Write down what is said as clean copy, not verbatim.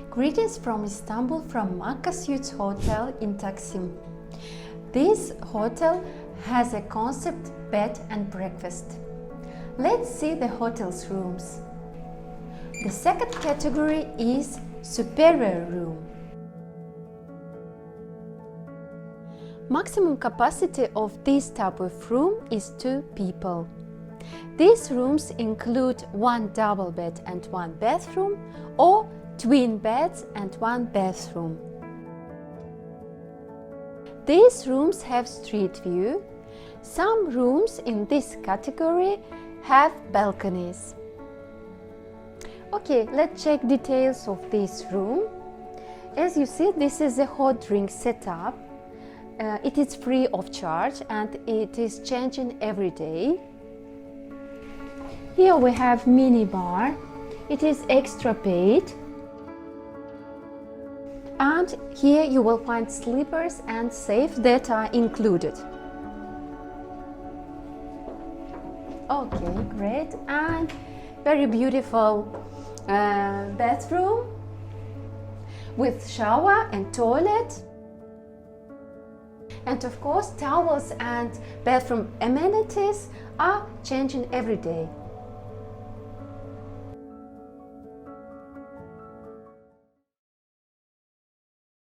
Greetings from Istanbul from AKKA Suites Hotel in Taksim. This hotel has a concept bed and breakfast. Let's see the hotel's rooms. The second category is superior room. Maximum capacity of this type of room is 2 people. These rooms include 1 double bed and 1 bathroom, or twin beds and 1 bathroom. These rooms have street view. Some rooms in this category have balconies. Okay, let's check details of this room. As you see, this is a hot drink setup. It is free of charge and it is changing every day. Here we have mini bar. It is extra paid. And here you will find sleepers and safe that are included. Okay, great. And very beautiful bathroom with shower and toilet. And of course, towels and bathroom amenities are changing every day.